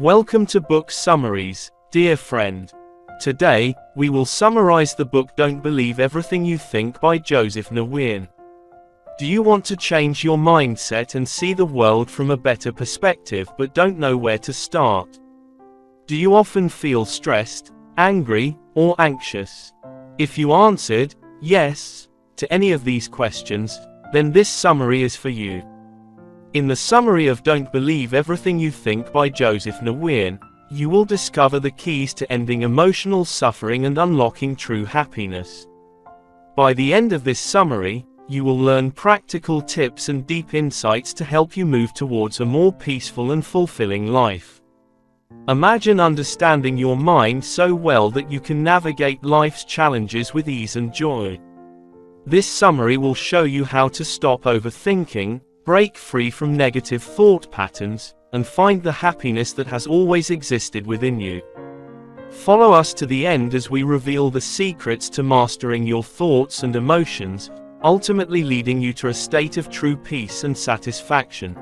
Welcome to Book Summaries, dear friend. Today, we will summarize the book Don't Believe Everything You Think by Joseph Nguyen. Do you want to change your mindset and see the world from a better perspective but don't know where to start? Do you often feel stressed, angry, or anxious? If you answered yes to any of these questions, then this summary is for you. In the summary of Don't Believe Everything You Think by Joseph Nguyen, you will discover the keys to ending emotional suffering and unlocking true happiness. By the end of this summary, you will learn practical tips and deep insights to help you move towards a more peaceful and fulfilling life. Imagine understanding your mind so well that you can navigate life's challenges with ease and joy. This summary will show you how to stop overthinking, break free from negative thought patterns, and find the happiness that has always existed within you. Follow us to the end as we reveal the secrets to mastering your thoughts and emotions, ultimately leading you to a state of true peace and satisfaction.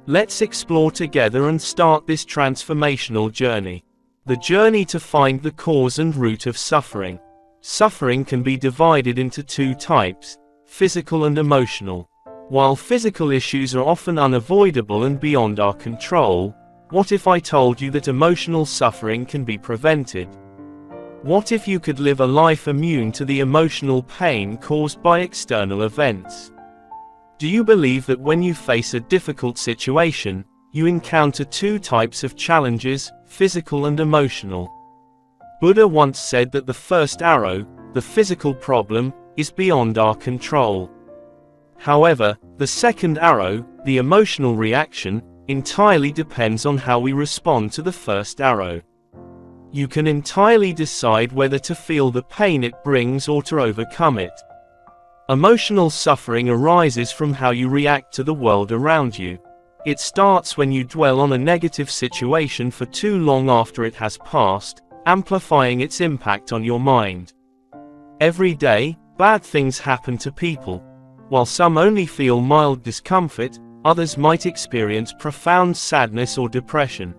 Let's explore together and start this transformational journey. The journey to find the cause and root of suffering. Suffering can be divided into two types, physical and emotional. While physical issues are often unavoidable and beyond our control, what if I told you that emotional suffering can be prevented? What if you could live a life immune to the emotional pain caused by external events? Do you believe that when you face a difficult situation, you encounter two types of challenges, physical and emotional? Buddha once said that the first arrow, the physical problem, is beyond our control. However, the second arrow, the emotional reaction, entirely depends on how we respond to the first arrow. You can entirely decide whether to feel the pain it brings or to overcome it. Emotional suffering arises from how you react to the world around you. It starts when you dwell on a negative situation for too long after it has passed, amplifying its impact on your mind. Every day, bad things happen to people. While some only feel mild discomfort, others might experience profound sadness or depression.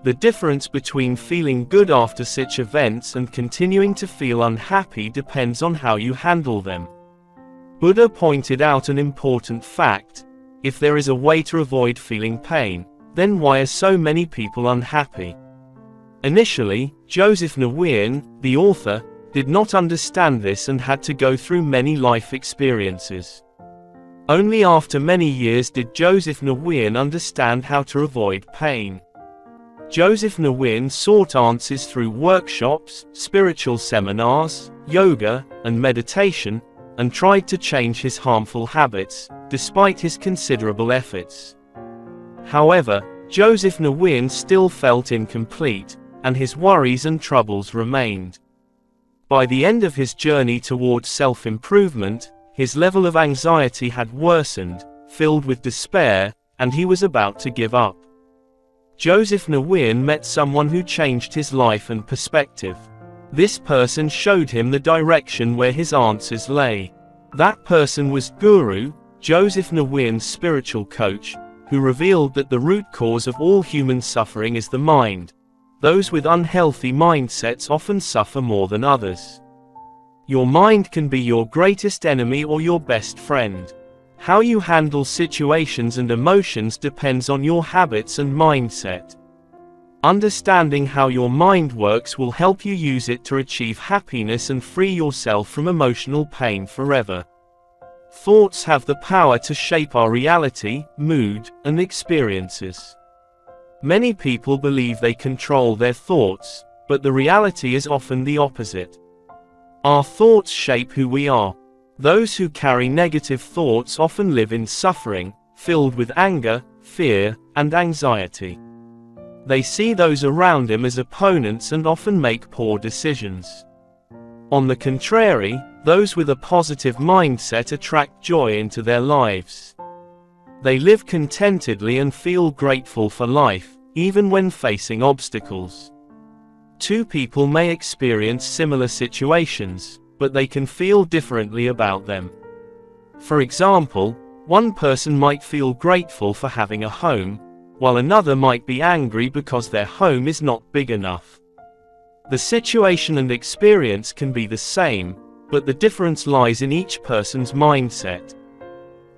The difference between feeling good after such events and continuing to feel unhappy depends on how you handle them. Buddha pointed out an important fact: if there is a way to avoid feeling pain, then why are so many people unhappy? Initially, Joseph Nguyen, the author, did not understand this and had to go through many life experiences. Only after many years did Joseph Nguyen understand how to avoid pain. Joseph Nguyen sought answers through workshops, spiritual seminars, yoga, and meditation, and tried to change his harmful habits, despite his considerable efforts. However, Joseph Nguyen still felt incomplete, and his worries and troubles remained. By the end of his journey towards self-improvement, his level of anxiety had worsened, filled with despair, and he was about to give up. Joseph Nguyen met someone who changed his life and perspective. This person showed him the direction where his answers lay. That person was Guru, Joseph Nguyen's spiritual coach, who revealed that the root cause of all human suffering is the mind. Those with unhealthy mindsets often suffer more than others. Your mind can be your greatest enemy or your best friend. How you handle situations and emotions depends on your habits and mindset. Understanding how your mind works will help you use it to achieve happiness and free yourself from emotional pain forever. Thoughts have the power to shape our reality, mood, and experiences. Many people believe they control their thoughts, but the reality is often the opposite. Our thoughts shape who we are. Those who carry negative thoughts often live in suffering, filled with anger, fear, and anxiety. They see those around them as opponents and often make poor decisions. On the contrary, those with a positive mindset attract joy into their lives. They live contentedly and feel grateful for life, even when facing obstacles. Two people may experience similar situations, but they can feel differently about them. For example, one person might feel grateful for having a home, while another might be angry because their home is not big enough. The situation and experience can be the same, but the difference lies in each person's mindset.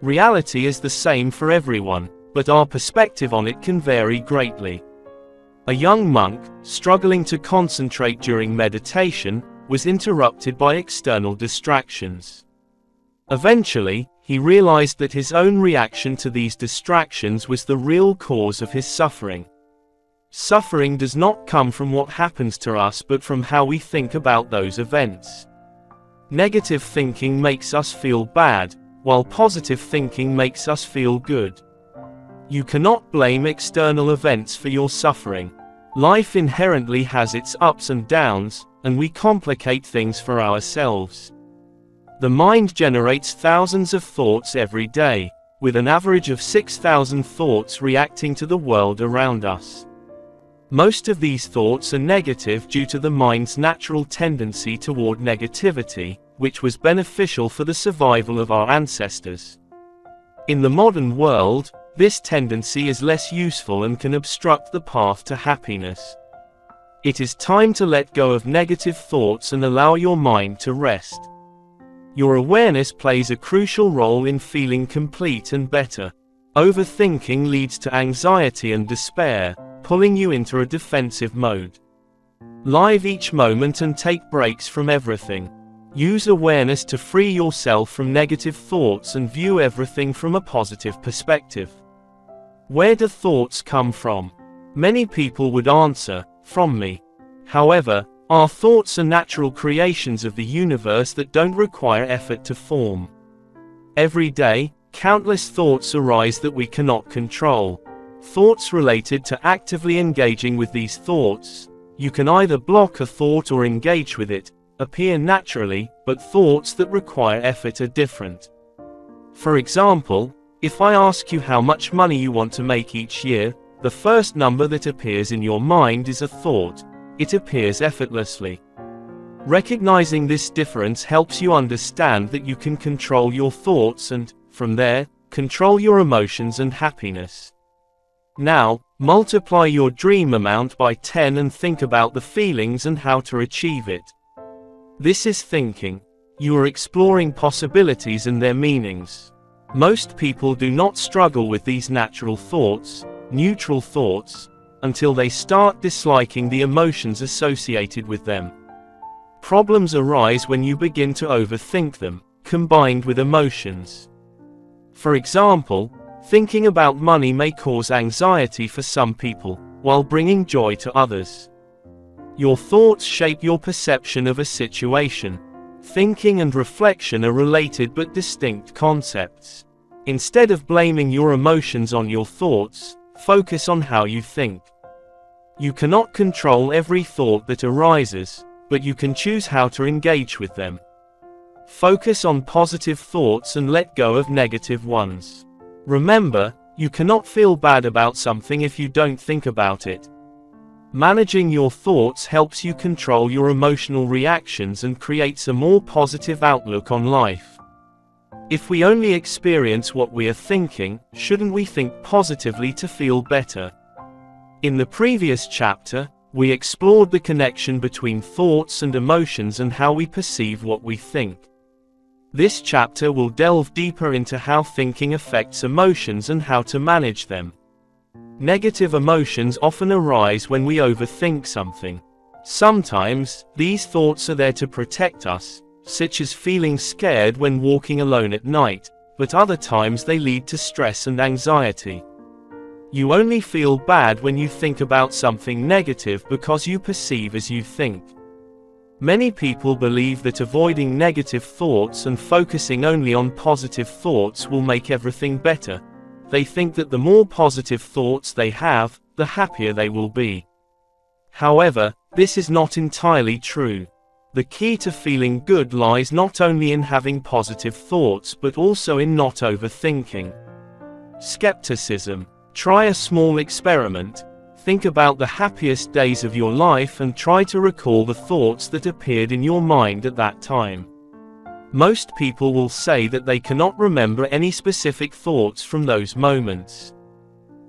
Reality is the same for everyone, but our perspective on it can vary greatly. A young monk, struggling to concentrate during meditation, was interrupted by external distractions. Eventually, he realized that his own reaction to these distractions was the real cause of his suffering. Suffering does not come from what happens to us but from how we think about those events. Negative thinking makes us feel bad, while positive thinking makes us feel good. You cannot blame external events for your suffering. Life inherently has its ups and downs, and we complicate things for ourselves. The mind generates thousands of thoughts every day, with an average of 6,000 thoughts reacting to the world around us. Most of these thoughts are negative due to the mind's natural tendency toward negativity, which was beneficial for the survival of our ancestors. In the modern world, this tendency is less useful and can obstruct the path to happiness. It is time to let go of negative thoughts and allow your mind to rest. Your awareness plays a crucial role in feeling complete and better. Overthinking leads to anxiety and despair, pulling you into a defensive mode. Live each moment and take breaks from everything. Use awareness to free yourself from negative thoughts and view everything from a positive perspective. Where do thoughts come from? Many people would answer, from me. However, our thoughts are natural creations of the universe that don't require effort to form. Every day, countless thoughts arise that we cannot control. Thoughts related to actively engaging with these thoughts. You can either block a thought or engage with it, appear naturally, but thoughts that require effort are different. For example, if I ask you how much money you want to make each year, the first number that appears in your mind is a thought. It appears effortlessly. Recognizing this difference helps you understand that you can control your thoughts and, from there, control your emotions and happiness. Now, multiply your dream amount by 10 and think about the feelings and how to achieve it. This is thinking. You are exploring possibilities and their meanings. Most people do not struggle with these natural thoughts, neutral thoughts, until they start disliking the emotions associated with them. Problems arise when you begin to overthink them, combined with emotions. For example, thinking about money may cause anxiety for some people, while bringing joy to others. Your thoughts shape your perception of a situation. Thinking and reflection are related but distinct concepts. Instead of blaming your emotions on your thoughts, focus on how you think. You cannot control every thought that arises, but you can choose how to engage with them. Focus on positive thoughts and let go of negative ones. Remember, you cannot feel bad about something if you don't think about it. Managing your thoughts helps you control your emotional reactions and creates a more positive outlook on life. If we only experience what we are thinking, shouldn't we think positively to feel better? In the previous chapter, we explored the connection between thoughts and emotions and how we perceive what we think. This chapter will delve deeper into how thinking affects emotions and how to manage them. Negative emotions often arise when we overthink something. Sometimes, these thoughts are there to protect us, such as feeling scared when walking alone at night, but other times they lead to stress and anxiety. You only feel bad when you think about something negative because you perceive as you think. Many people believe that avoiding negative thoughts and focusing only on positive thoughts will make everything better. They think that the more positive thoughts they have, the happier they will be. However, this is not entirely true. The key to feeling good lies not only in having positive thoughts but also in not overthinking. Skepticism. Try a small experiment. Think about the happiest days of your life and try to recall the thoughts that appeared in your mind at that time. Most people will say that they cannot remember any specific thoughts from those moments.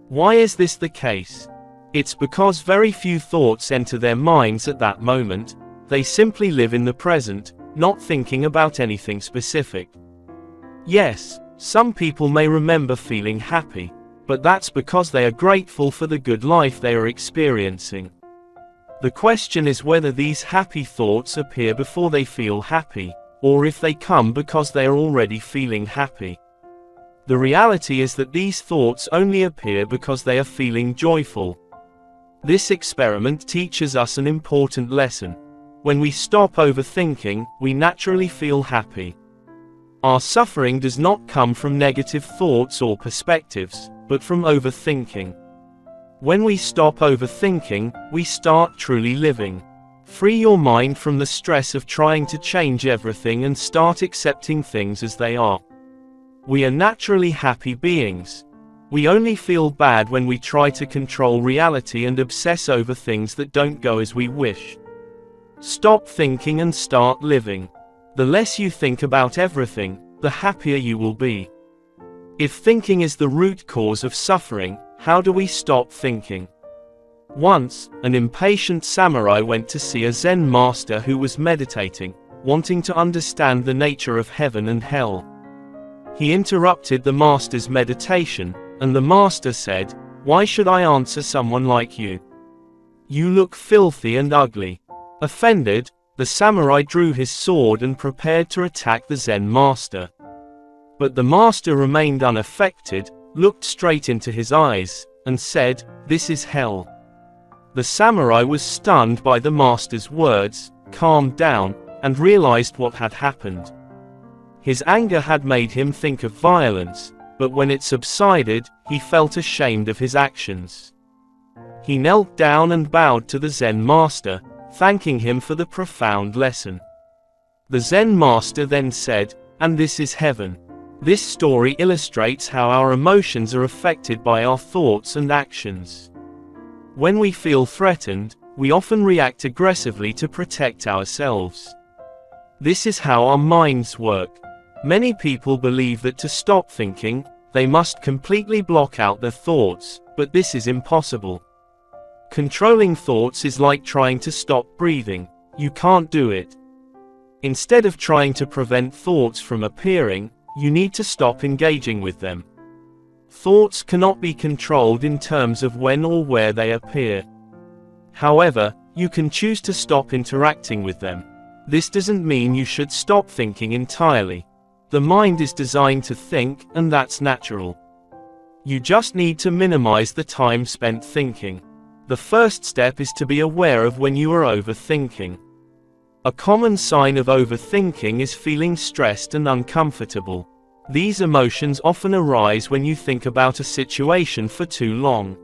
Why is this the case? It's because very few thoughts enter their minds at that moment. They simply live in the present, not thinking about anything specific. Yes, some people may remember feeling happy, but that's because they are grateful for the good life they are experiencing. The question is whether these happy thoughts appear before they feel happy, or if they come because they are already feeling happy. The reality is that these thoughts only appear because they are feeling joyful. This experiment teaches us an important lesson. When we stop overthinking, we naturally feel happy. Our suffering does not come from negative thoughts or perspectives, but from overthinking. When we stop overthinking, we start truly living. Free your mind from the stress of trying to change everything and start accepting things as they are. We are naturally happy beings. We only feel bad when we try to control reality and obsess over things that don't go as we wish. Stop thinking and start living. The less you think about everything, the happier you will be. If thinking is the root cause of suffering, how do we stop thinking? Once, an impatient samurai went to see a Zen master who was meditating, wanting to understand the nature of heaven and hell. He interrupted the master's meditation, and the master said, "Why should I answer someone like you? You look filthy and ugly." Offended, the samurai drew his sword and prepared to attack the Zen master. But the master remained unaffected, looked straight into his eyes, and said, "This is hell." The samurai was stunned by the master's words, calmed down, and realized what had happened. His anger had made him think of violence, but when it subsided, he felt ashamed of his actions. He knelt down and bowed to the Zen master, thanking him for the profound lesson. The Zen master then said, "And this is heaven." This story illustrates how our emotions are affected by our thoughts and actions. When we feel threatened, we often react aggressively to protect ourselves. This is how our minds work. Many people believe that to stop thinking, they must completely block out their thoughts, but this is impossible. Controlling thoughts is like trying to stop breathing. You can't do it. Instead of trying to prevent thoughts from appearing, you need to stop engaging with them. Thoughts cannot be controlled in terms of when or where they appear. However, you can choose to stop interacting with them. This doesn't mean you should stop thinking entirely. The mind is designed to think, and that's natural. You just need to minimize the time spent thinking. The first step is to be aware of when you are overthinking. A common sign of overthinking is feeling stressed and uncomfortable. These emotions often arise when you think about a situation for too long.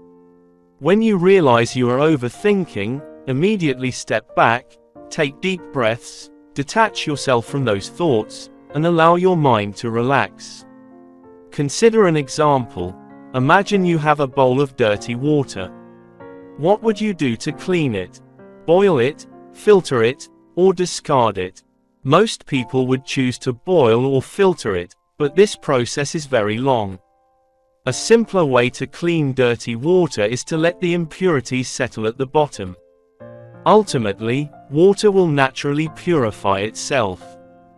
When you realize you are overthinking, immediately step back, take deep breaths, detach yourself from those thoughts, and allow your mind to relax. Consider an example. Imagine you have a bowl of dirty water. What would you do to clean it? Boil it, filter it, or discard it? Most people would choose to boil or filter it, but this process is very long. A simpler way to clean dirty water is to let the impurities settle at the bottom. Ultimately, water will naturally purify itself.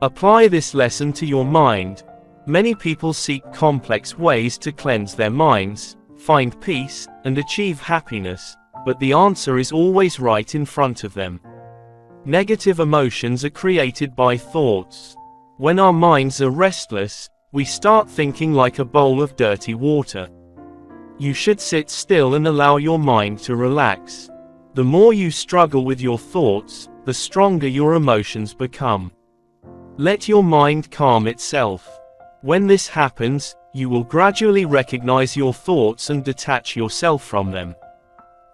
Apply this lesson to your mind. Many people seek complex ways to cleanse their minds, find peace, and achieve happiness, but the answer is always right in front of them. Negative emotions are created by thoughts. When our minds are restless, we start thinking like a bowl of dirty water. You should sit still and allow your mind to relax. The more you struggle with your thoughts, the stronger your emotions become. Let your mind calm itself. When this happens, you will gradually recognize your thoughts and detach yourself from them.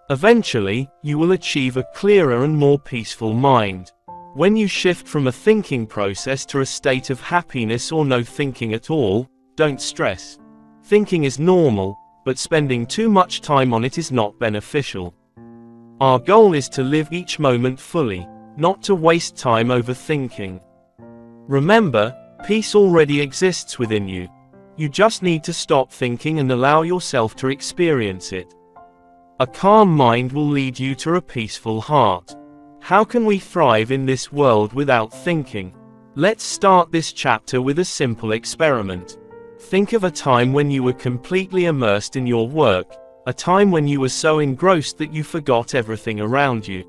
Eventually, you will achieve a clearer and more peaceful mind. When you shift from a thinking process to a state of happiness or no thinking at all, don't stress. Thinking is normal, but spending too much time on it is not beneficial. Our goal is to live each moment fully, not to waste time overthinking. Remember, peace already exists within you. You just need to stop thinking and allow yourself to experience it. A calm mind will lead you to a peaceful heart. How can we thrive in this world without thinking? Let's start this chapter with a simple experiment. Think of a time when you were completely immersed in your work, a time when you were so engrossed that you forgot everything around you.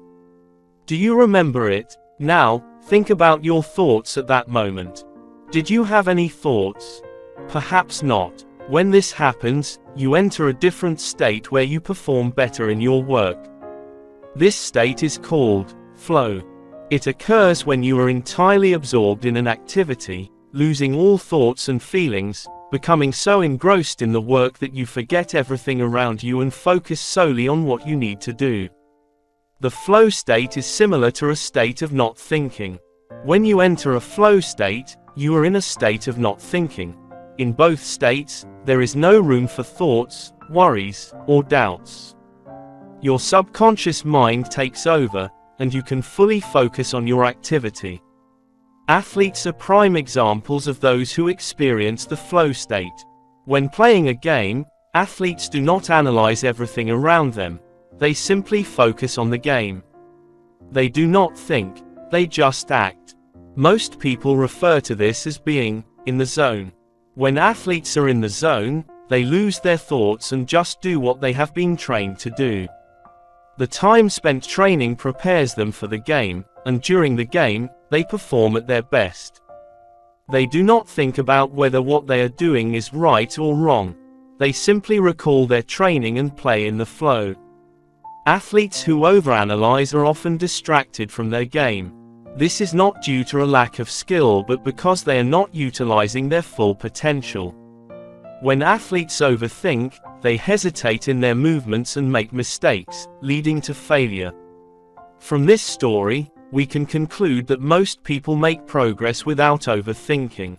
Do you remember it? Now, think about your thoughts at that moment. Did you have any thoughts? Perhaps not. When this happens, you enter a different state where you perform better in your work. This state is called flow. It occurs when you are entirely absorbed in an activity, losing all thoughts and feelings, becoming so engrossed in the work that you forget everything around you and focus solely on what you need to do. The flow state is similar to a state of not thinking. When you enter a flow state, you are in a state of not thinking. In both states, there is no room for thoughts, worries, or doubts. Your subconscious mind takes over, and you can fully focus on your activity. Athletes are prime examples of those who experience the flow state. When playing a game, athletes do not analyze everything around them. They simply focus on the game. They do not think, they just act. Most people refer to this as being in the zone. When athletes are in the zone, they lose their thoughts and just do what they have been trained to do. The time spent training prepares them for the game, and during the game, they perform at their best. They do not think about whether what they are doing is right or wrong. They simply recall their training and play in the flow. Athletes who overanalyze are often distracted from their game. This is not due to a lack of skill but because they are not utilizing their full potential. When athletes overthink, they hesitate in their movements and make mistakes, leading to failure. From this story, we can conclude that most people make progress without overthinking.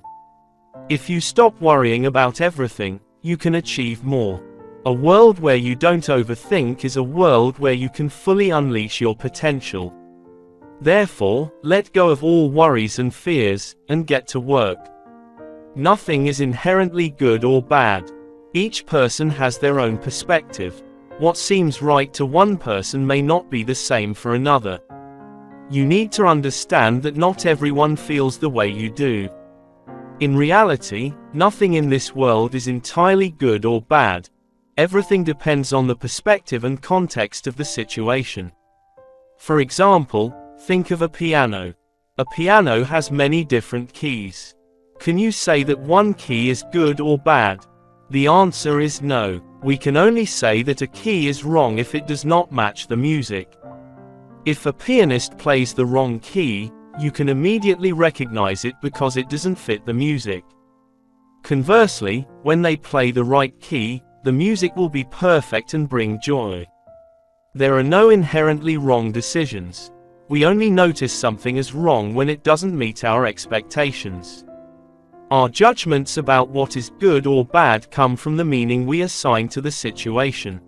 If you stop worrying about everything, you can achieve more. A world where you don't overthink is a world where you can fully unleash your potential. Therefore, let go of all worries and fears, and get to work. Nothing is inherently good or bad. Each person has their own perspective. What seems right to one person may not be the same for another. You need to understand that not everyone feels the way you do. In reality, nothing in this world is entirely good or bad. Everything depends on the perspective and context of the situation. For example, think of a piano. A piano has many different keys. Can you say that one key is good or bad? The answer is no. We can only say that a key is wrong if it does not match the music. If a pianist plays the wrong key, you can immediately recognize it because it doesn't fit the music. Conversely, when they play the right key, the music will be perfect and bring joy. There are no inherently wrong decisions. We only notice something as wrong when it doesn't meet our expectations. Our judgments about what is good or bad come from the meaning we assign to the situation.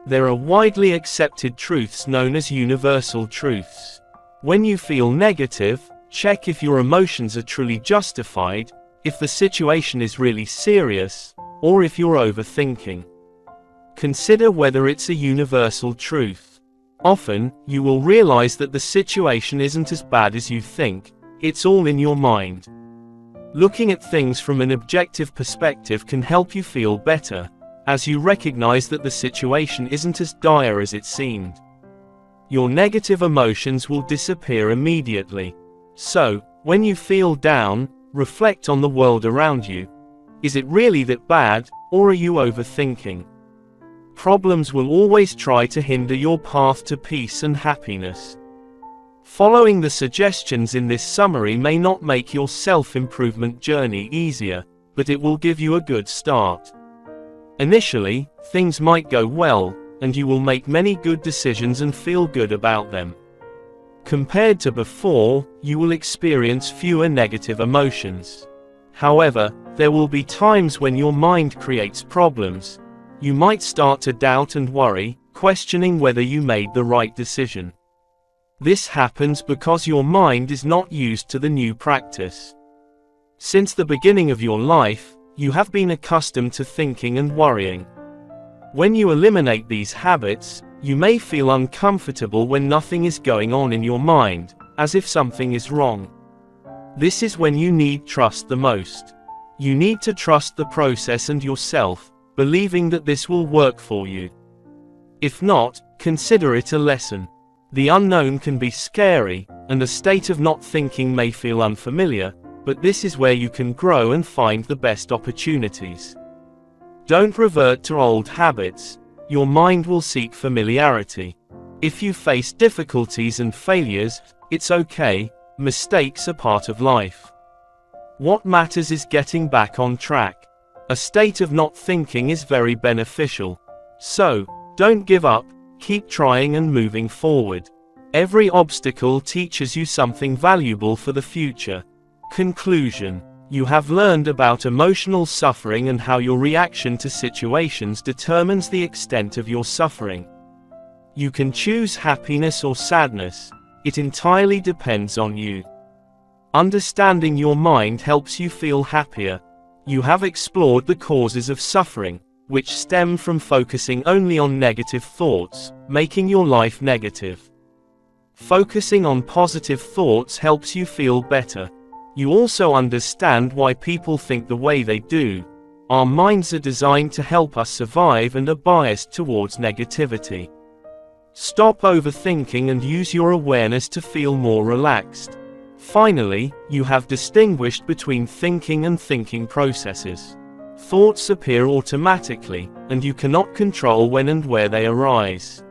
There are widely accepted truths known as universal truths. When you feel negative, check if your emotions are truly justified, if the situation is really serious, or if you're overthinking. Consider whether it's a universal truth. Often, you will realize that the situation isn't as bad as you think, it's all in your mind. Looking at things from an objective perspective can help you feel better, as you recognize that the situation isn't as dire as it seemed. Your negative emotions will disappear immediately. So, when you feel down, reflect on the world around you. Is it really that bad, or are you overthinking? Problems will always try to hinder your path to peace and happiness. Following the suggestions in this summary may not make your self-improvement journey easier, but it will give you a good start. Initially, things might go well, and you will make many good decisions and feel good about them. Compared to before, you will experience fewer negative emotions. However, there will be times when your mind creates problems. You might start to doubt and worry, questioning whether you made the right decision. This happens because your mind is not used to the new practice. Since the beginning of your life, You have been accustomed to thinking and worrying. When you eliminate these habits, you may feel uncomfortable when nothing is going on in your mind, as if something is wrong. This is when you need trust the most. You need to trust the process and yourself, believing that this will work for you. If not, consider it a lesson. The unknown can be scary, and a state of not thinking may feel unfamiliar, but this is where you can grow and find the best opportunities. Don't revert to old habits. Your mind will seek familiarity. If you face difficulties and failures, it's okay, mistakes are part of life. What matters is getting back on track. A state of not thinking is very beneficial. So, don't give up, keep trying and moving forward. Every obstacle teaches you something valuable for the future. Conclusion. You have learned about emotional suffering and how your reaction to situations determines the extent of your suffering. You can choose happiness or sadness. It entirely depends on you. Understanding your mind helps you feel happier. You have explored the causes of suffering, which stem from focusing only on negative thoughts, making your life negative. Focusing on positive thoughts helps you feel better. You also understand why people think the way they do. Our minds are designed to help us survive and are biased towards negativity. Stop overthinking and use your awareness to feel more relaxed. Finally, you have distinguished between thinking and thinking processes. Thoughts appear automatically, and you cannot control when and where they arise.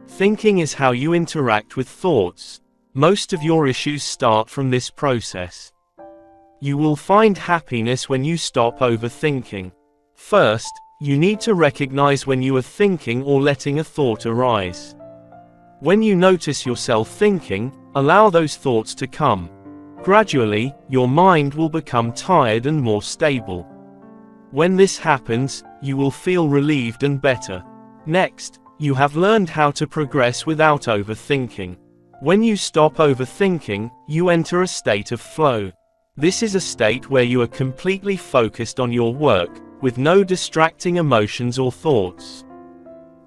Thinking is how you interact with thoughts. Most of your issues start from this process. You will find happiness when you stop overthinking. First, you need to recognize when you are thinking or letting a thought arise. When you notice yourself thinking, allow those thoughts to come. Gradually, your mind will become tired and more stable. When this happens, you will feel relieved and better. Next, you have learned how to progress without overthinking. When you stop overthinking, you enter a state of flow. This is a state where you are completely focused on your work, with no distracting emotions or thoughts.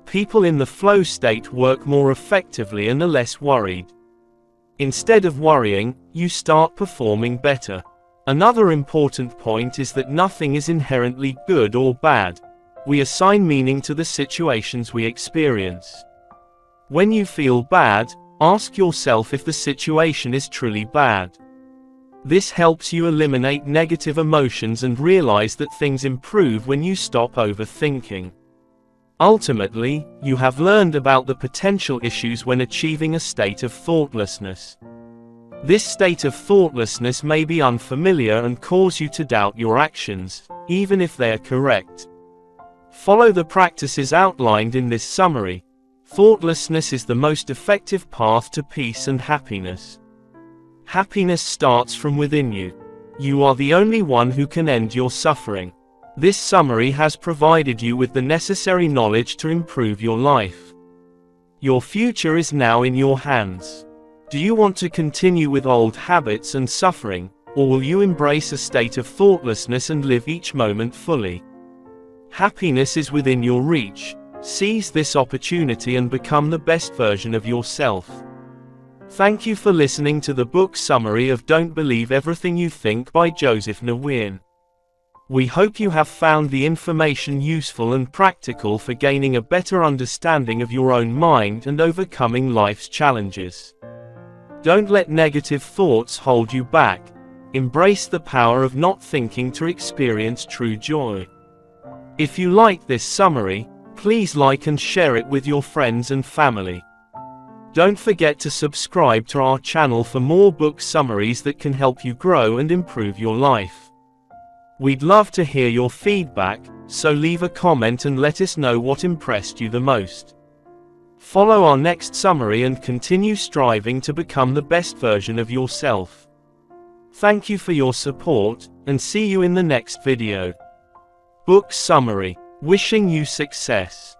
People in the flow state work more effectively and are less worried. Instead of worrying, you start performing better. Another important point is that nothing is inherently good or bad. We assign meaning to the situations we experience. When you feel bad, ask yourself if the situation is truly bad. This helps you eliminate negative emotions and realize that things improve when you stop overthinking. Ultimately, you have learned about the potential issues when achieving a state of thoughtlessness. This state of thoughtlessness may be unfamiliar and cause you to doubt your actions, even if they are correct. Follow the practices outlined in this summary. Thoughtlessness is the most effective path to peace and happiness. Happiness starts from within you. You are the only one who can end your suffering. This summary has provided you with the necessary knowledge to improve your life. Your future is now in your hands. Do you want to continue with old habits and suffering, or will you embrace a state of thoughtlessness and live each moment fully? Happiness is within your reach. Seize this opportunity and become the best version of yourself. Thank you for listening to the book summary of Don't Believe Everything You Think by Joseph Nguyen. We hope you have found the information useful and practical for gaining a better understanding of your own mind and overcoming life's challenges. Don't let negative thoughts hold you back. Embrace the power of not thinking to experience true joy. If you like this summary, please like and share it with your friends and family. Don't forget to subscribe to our channel for more book summaries that can help you grow and improve your life. We'd love to hear your feedback, so leave a comment and let us know what impressed you the most. Follow our next summary and continue striving to become the best version of yourself. Thank you for your support, and see you in the next video. Book summary. Wishing you success.